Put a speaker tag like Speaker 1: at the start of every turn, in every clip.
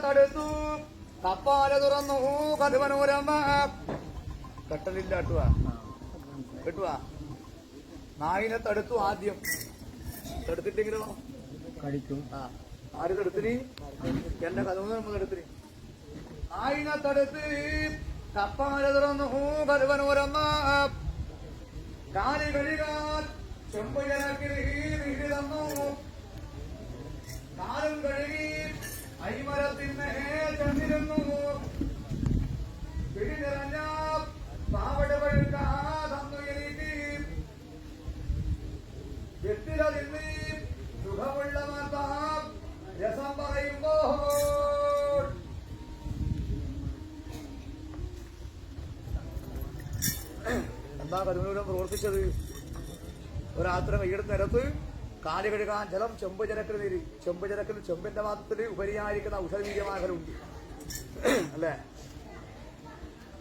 Speaker 1: തടുത്തു കപ്പാല തുറന്നു കടുവനൂരമ്മ കട്ടലില്ല കേട്ടുവാ നായിനെ തടുത്തു ആദ്യം തടുത്തിട്ടെങ്കിലോ
Speaker 2: കടിക്കും.
Speaker 1: ആര് തടുത്തിന് എന്റെ കഥ തടുത്തിന് നായിനെ തടുത്ത് കപ്പാല തുറന്നു കടുവനൂരമ്മ കാലി കഴുകാൻ ചെമ്പുയരക്കിൽ നീതി തന്നു കാലും കഴുകി അയ്മരത്തിന് ചെന്നിരുന്നു പിടി നിറഞ്ഞ പാവട പഴുക്ക തന്നു എനിക്ക് വെറ്റില തിന്നി സുഖമുള്ള മാർത്ത രസം പറയുമ്പോൾ എന്താ കരുവനൂരം പ്രവർത്തിച്ചത്? ഒരാത്രം ഈടുന്ന നിരത്ത് കാല് കഴുകാൻ ജലം ചെമ്പ് ജലക്കിന് നീര് ചെമ്പ് ജലക്കിന് ചെമ്പിന്റെ പാത്രത്തിൽ ഉപരിയായിരിക്കുന്ന ഔഷധവീര്യമാകലുണ്ട് അല്ലേ?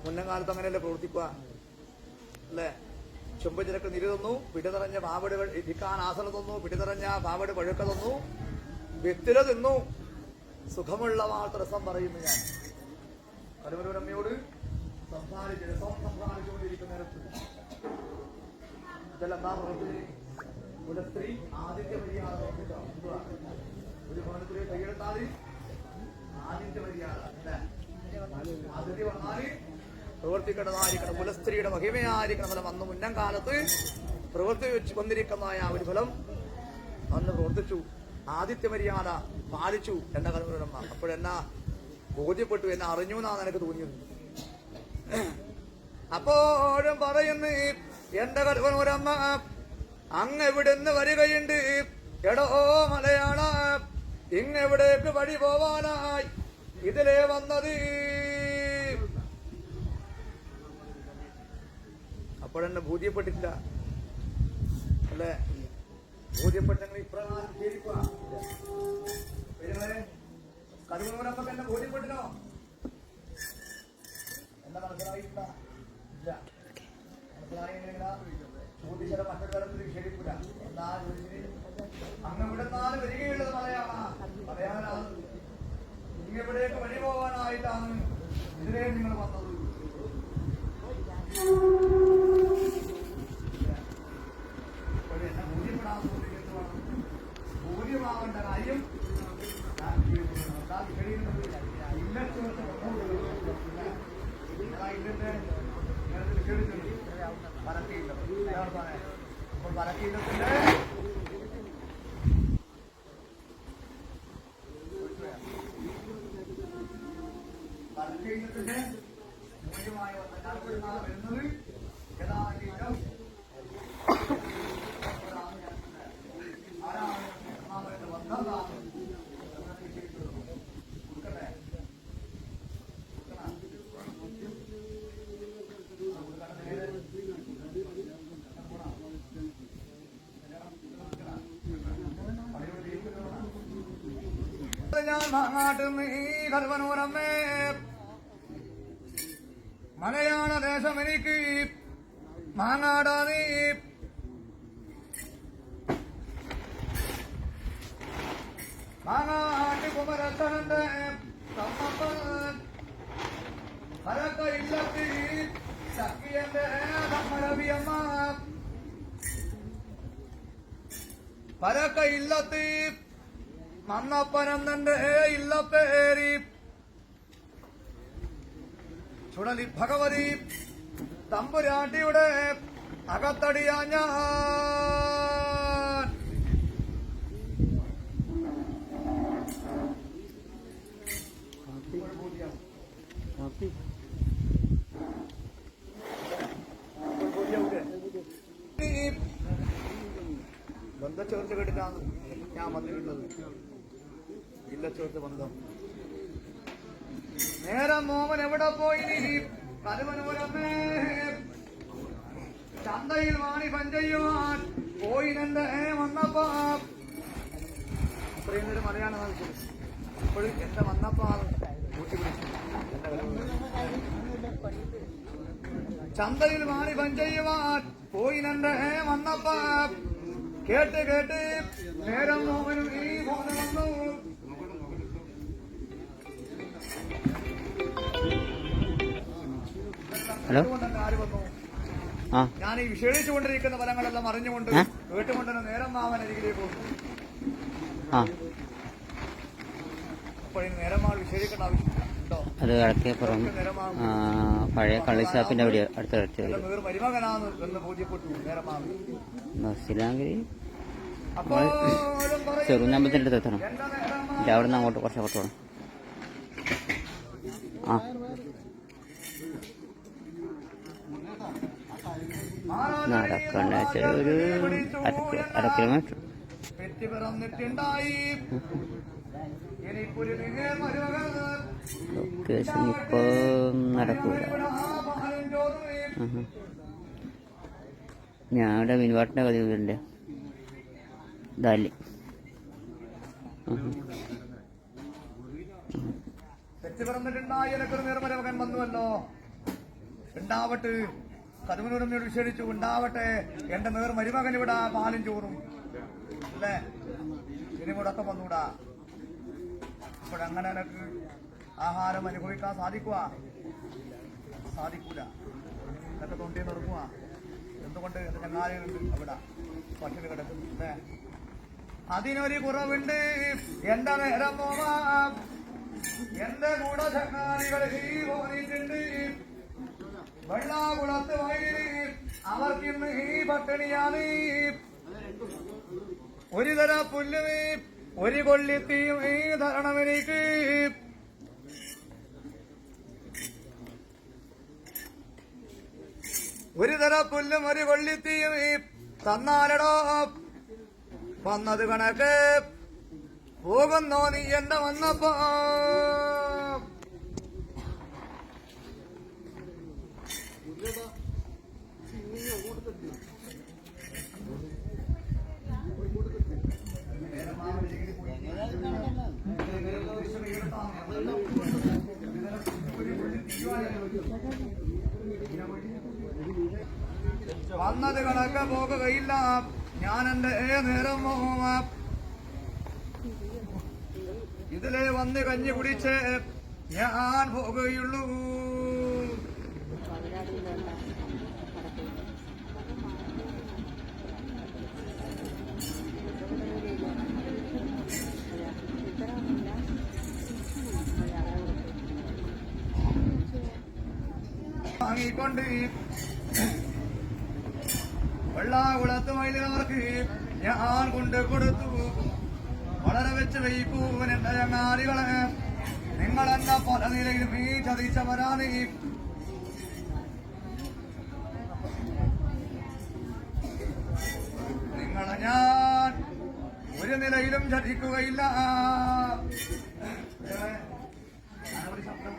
Speaker 1: മുന്നം കാലത്ത് അങ്ങനെയല്ലേ പ്രവർത്തിക്കുക അല്ലേ? ചെമ്പ് ജലക്ക് നീര് തന്നു, പിടി നിറഞ്ഞ പാവട് ഇരിക്കാൻ ആസനം തന്നു, പിടി നിറഞ്ഞ പാവട് പഴുക്ക തന്നു, വ്യക്തിര തിന്നു, സുഖമുള്ള വാർത്ത രസം പറയുന്നു. ഞാൻ കരുവനൂരമ്മയോട് സംസാരിച്ചുകൊണ്ടിരിക്കുന്ന നേരത്ത് ഇതെല്ലാം എന്താ പ്രവർത്തി? ഒരു സ്ത്രീ ആദിത്യ മര്യാദ പ്രവർത്തിച്ചോ? ഒരു ഭവനത്തിലെ കൈയെടുത്താൽ ആദിത്യ മര്യാദ അല്ലേ? ആദിത്യ വന്നാല് പ്രവർത്തിക്കേണ്ടതായിരിക്കണം. കുലസ്ത്രീയുടെ മഹിമയായിരിക്കണം ഫലം. അന്ന് മുന്നം കാലത്ത് പ്രവർത്തിച്ചു വന്നിരിക്കുന്നതായ ഒരു ഫലം അന്ന് പ്രവർത്തിച്ചു. ആദിത്യ മര്യാദ പാലിച്ചു എന്ന കരുവനൂരമ്മ. അപ്പോഴെന്നാ ബോധ്യപ്പെട്ടു, എന്നെ അറിഞ്ഞു എന്നാണ് എനിക്ക് തോന്നിയത്. അപ്പോഴും പറയുന്നു എന്റെ കരുവനൂരമ്മ അങ്ങ് എവിടുന്ന് വരികയുണ്ട്? എടോ മലയാള, ഇങ്ങെവിടേക്ക് വഴി പോവാനായി ഇതിലേ വന്നത്? അപ്പോഴെന്നെ ബോധ്യപ്പെട്ടില്ല അല്ലേ? ബോധ്യപ്പെട്ടെങ്കിൽ ഇപ്രകാരം ശരിക്കുക. കരുവനൂരമ്മക്ക് എന്നെ ബോധ്യപ്പെട്ടിനോ? എന്താ മനസ്സിലായില്ല? ഇല്ല. മനസ്സിലായെങ്കിലാ ചോദിച്ചാൽ മറ്റൊരു തരത്തിൽ ശരിക്കില്ല. എന്താ ചോദിച്ചിട്ട് അങ്ങ് ഇവിടെ നാല് വരികയുള്ളത് പറയാനാണ്. ഇങ്ങെവിടേക്ക് വഴി പോകാനായിട്ടാണ് ഇതിലേ നിങ്ങൾ വന്നത്. എന്നെ ബോധ്യപ്പെടാൻ ബോധ്യമാവേണ്ട കാര്യം അപ്പോൾ വരക്കീലത്തിന്റെ മൂല്യമായ വരുന്നത് യഥാർത്ഥം ആരാണ് ഒന്നാമത്തെ ബന്ധം ഞാൻ നാട്ടിൽ ഈ കരുവനൂരമ്മേ മലയാള ദേശം എനിക്ക് മാങ്ങാടാ നീ മാങ്ങാട്ടി കുമരത്തനന്റെ തമ്മപ്പൻ പരക്ക ഇല്ലത്തി സഖിയന്റെ തമ്മരവിയമ്മ പരക്ക ഇല്ലത്തി മന്നപ്പനന്ദന്റെ ഇല്ലപ്പേരി ചുടലി ഭഗവതി തമ്പുരാട്ടിയുടെ അകത്തടിയാ ഞാൻ. ബന്ധച്ചേർച്ച കേട്ടിട്ടാണ് ഞാൻ വന്നിട്ടുള്ളത്. ഇല്ലച്ചേർച്ച ബന്ധം. നേരം മോമൻ എവിടെ പോയി? കരുവനൂരമ്മേ ചന്തയിൽ വാണി പഞ്ചയ്യുവാൻ പോയി എന്റെ വന്നപ്പോ ഇത്രയും നേരം മലയാളം വാങ്ങിച്ചത്. ഇപ്പോഴും എന്റെ വന്നപ്പോ കൂട്ടിപ്പിടിച്ചു. ചന്തയിൽ വാണി പഞ്ചയ്യുവാൻ പോയി എന്റെ വന്നപ്പോ കേട്ട് കേട്ട് നേരം മോമനും ഈ മോനെ വന്നു.
Speaker 2: ഹലോ
Speaker 1: ആര് വന്നു?
Speaker 2: ആ
Speaker 1: ഞാൻ ഈ വിശേഷിച്ചുകൊണ്ടിരിക്കുന്ന ഫലങ്ങളെല്ലാം അറിഞ്ഞുകൊണ്ട് കേട്ടുകൊണ്ട് നേരം മാവൻ അരികിലേക്ക് പോകും.
Speaker 2: ആ
Speaker 1: അപ്പോൾ ഇനി നേരമാവ് വിശേഷിക്കേണ്ട ആവശ്യമുണ്ടോ?
Speaker 2: അത് കിഴക്കേപ്പുറം പഴയ കള്ളിഷാപ്പിന്റെ അവിടെ അടുത്ത
Speaker 1: മരുമകനാണ് എന്ന് ബോധ്യപ്പെട്ടു നേരമാവ്.
Speaker 2: ബസ്സിലാങ്കിൽ ചെറുനാമ്പത്തിന്റെ അടുത്ത് എത്തണം. അവിടെ നിന്ന് അങ്ങോട്ട് കുറച്ച് വേണം. ആ നടക്കണ്ട ഒരു അര കിലോമീറ്റർ. ലൊക്കേഷൻ ഇപ്പൊ നടക്കൂല. ഞാനിവിടെ മിനുവാട്ടിന്റെ കഥയുണ്ട് ദാലി.
Speaker 1: തെറ്റ് പറഞ്ഞിട്ടുണ്ടായി എനക്കൊരു നേർമരമകൻ വന്നുവല്ലോ. ഉണ്ടാവട്ടെ, കരുവനൂരമ്മയോട് വിശേഷിച്ചു. ഉണ്ടാവട്ടെ, എന്റെ നേർ മരുമകൻ ഇവിടെ പാലും ചോറും അല്ലേ, ഇനി കൂടെ ഒക്കെ വന്നൂടാ. ഇപ്പോഴങ്ങനെ എനക്ക് ആഹാരം അനുഭവിക്കാൻ സാധിക്കൂല. എന്നൊക്കെ തൊണ്ടി നിർക്കുക. എന്തുകൊണ്ട് എന്റെ ചങ്ങാതികളുണ്ട് അവിടെ പട്ടിണി കിടക്കും അല്ലേ. അതിനൊരു കുറവുണ്ട്, എന്റെ നേരം പോവാം. എന്റെ കൂടെ ചങ്ങാതികൾ പോയിട്ടുണ്ട്. വെള്ളാകുളത്ത് വയലിൽ അവർക്കിന്ന് ഈ പട്ടിണിയാണ്. ഒരു തര പുല്ലും ഒരു കൊള്ളിത്തീയും ഈ തരണമെനിക്ക്. ഒരു തര പുല്ലും ഒരു കൊള്ളിത്തീയും തന്നാലടോ. വന്നത് കണക്ക് പോകുന്നോ നീ എന്റെ വന്നപ്പോ. വന്നത് കണക്ക് പോകുകയില്ല, ഞാൻ എന്റെ നേരം പോവാം. ഇതിലെ വന്ന് കഞ്ഞി കുടിച്ച് ഞാൻ പോകുകയുള്ളൂ. വാങ്ങിക്കൊണ്ട് വെള്ളാകുളത്ത് വയലിനവർക്ക് ഞാൻ കൊണ്ട് കൊടുത്തു. വളരെ വെച്ച് വയ്ക്കൂവൻ എന്റെ ചങ്ങാതികളെ, നിങ്ങളെന്ന പല നിലയിലും ഈ ചതിച്ചവരാണ്. നിങ്ങളെ ഞാൻ ഒരു നിലയിലും ചതിക്കുകയില്ല. ശബ്ദം